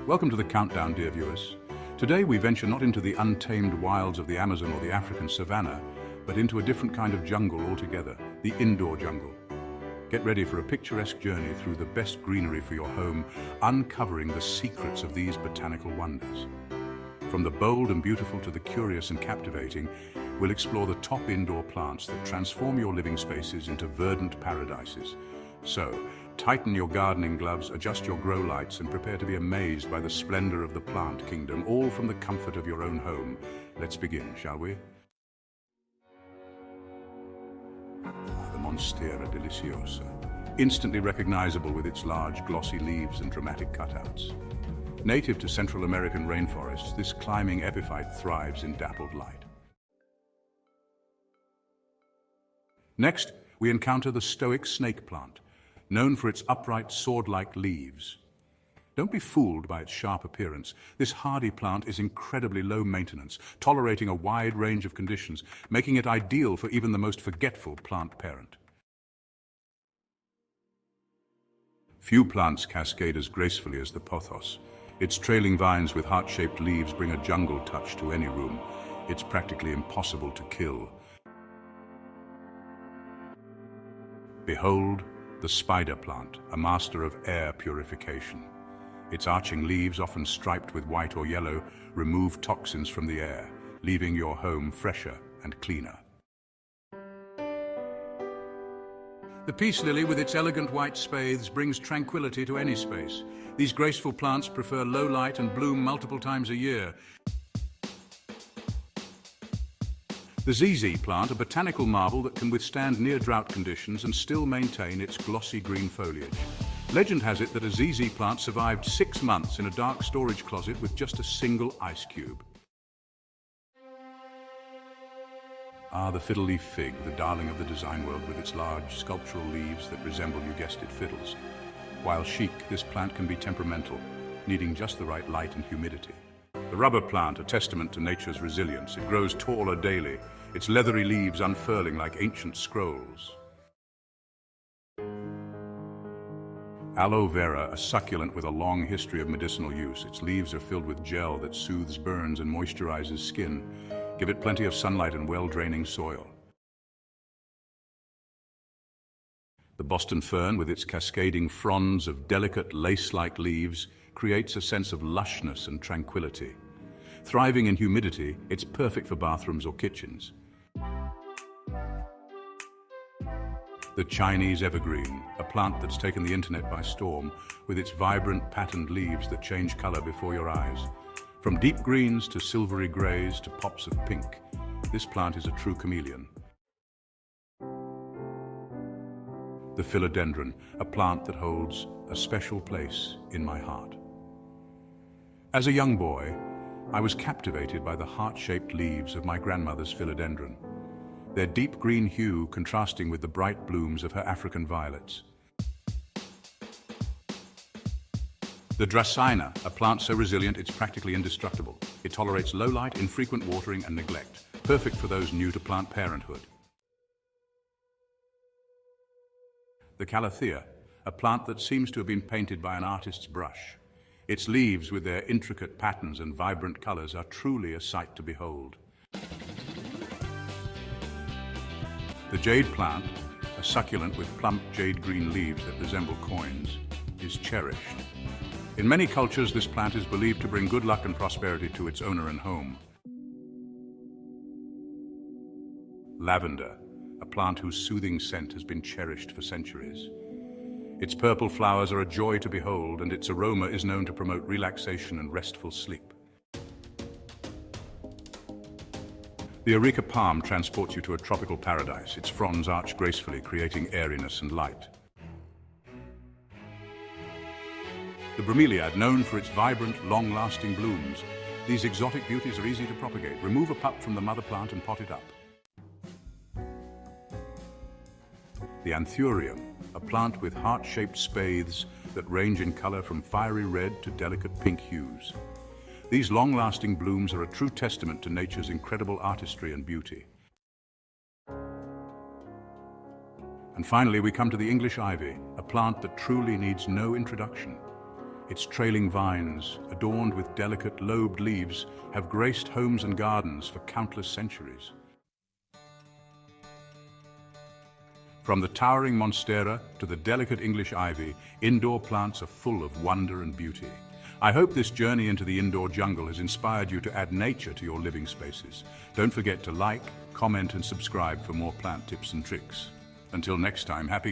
Welcome to the countdown, dear viewers. Today we venture not into the untamed wilds of the Amazon or the African savanna, but into a different kind of jungle altogether, the indoor jungle. Get ready for a picturesque journey through the best greenery for your home, uncovering the secrets of these botanical wonders. From the bold and beautiful to the curious and captivating, we'll explore the top indoor plants that transform your living spaces into verdant paradises. So, tighten your gardening gloves, adjust your grow lights, and prepare to be amazed by the splendor of the plant kingdom, all from the comfort of your own home. Let's begin, shall we? The Monstera Deliciosa, instantly recognizable with its large, glossy leaves and dramatic cutouts. Native to Central American rainforests, this climbing epiphyte thrives in dappled light. Next, we encounter the stoic snake plant, known for its upright sword-like leaves. Don't be fooled by its sharp appearance. This hardy plant is incredibly low maintenance, tolerating a wide range of conditions, making it ideal for even the most forgetful plant parent. Few plants cascade as gracefully as the pothos. Its trailing vines with heart-shaped leaves bring a jungle touch to any room. It's practically impossible to kill. Behold, the spider plant, a master of air purification. Its arching leaves, often striped with white or yellow, remove toxins from the air, leaving your home fresher and cleaner. The peace lily, with its elegant white spathes, brings tranquility to any space. These graceful plants prefer low light and bloom multiple times a year. The ZZ plant, a botanical marvel that can withstand near-drought conditions and still maintain its glossy green foliage. Legend has it that a ZZ plant survived 6 months in a dark storage closet with just a single ice cube. The fiddle-leaf fig, the darling of the design world with its large sculptural leaves that resemble, you guessed it, fiddles. While chic, this plant can be temperamental, needing just the right light and humidity. The rubber plant, a testament to nature's resilience. It grows taller daily, its leathery leaves unfurling like ancient scrolls. Aloe vera, a succulent with a long history of medicinal use. Its leaves are filled with gel that soothes burns and moisturizes skin. Give it plenty of sunlight and well-draining soil. The Boston fern, with its cascading fronds of delicate lace-like leaves, creates a sense of lushness and tranquility. Thriving in humidity, it's perfect for bathrooms or kitchens. The Chinese evergreen, a plant that's taken the internet by storm, with its vibrant patterned leaves that change color before your eyes. From deep greens to silvery grays to pops of pink, this plant is a true chameleon. The philodendron, a plant that holds a special place in my heart. As a young boy, I was captivated by the heart-shaped leaves of my grandmother's philodendron, their deep green hue contrasting with the bright blooms of her African violets. The dracaena, a plant so resilient it's practically indestructible. It tolerates low light, infrequent watering, and neglect, perfect for those new to plant parenthood. The calathea, a plant that seems to have been painted by an artist's brush. Its leaves, with their intricate patterns and vibrant colors, are truly a sight to behold. The jade plant, a succulent with plump jade green leaves that resemble coins, is cherished. In many cultures, this plant is believed to bring good luck and prosperity to its owner and home. Lavender, a plant whose soothing scent has been cherished for centuries. Its purple flowers are a joy to behold, and its aroma is known to promote relaxation and restful sleep. The areca palm transports you to a tropical paradise. Its fronds arch gracefully, creating airiness and light. The bromeliad, known for its vibrant, long-lasting blooms. These exotic beauties are easy to propagate. Remove a pup from the mother plant and pot it up. The anthurium, a plant with heart-shaped spathes that range in color from fiery red to delicate pink hues. These long-lasting blooms are a true testament to nature's incredible artistry and beauty. And finally, we come to the English ivy, a plant that truly needs no introduction. Its trailing vines, adorned with delicate lobed leaves, have graced homes and gardens for countless centuries. From the towering Monstera to the delicate English ivy, indoor plants are full of wonder and beauty. I hope this journey into the indoor jungle has inspired you to add nature to your living spaces. Don't forget to like, comment and subscribe for more plant tips and tricks. Until next time, happy gardening.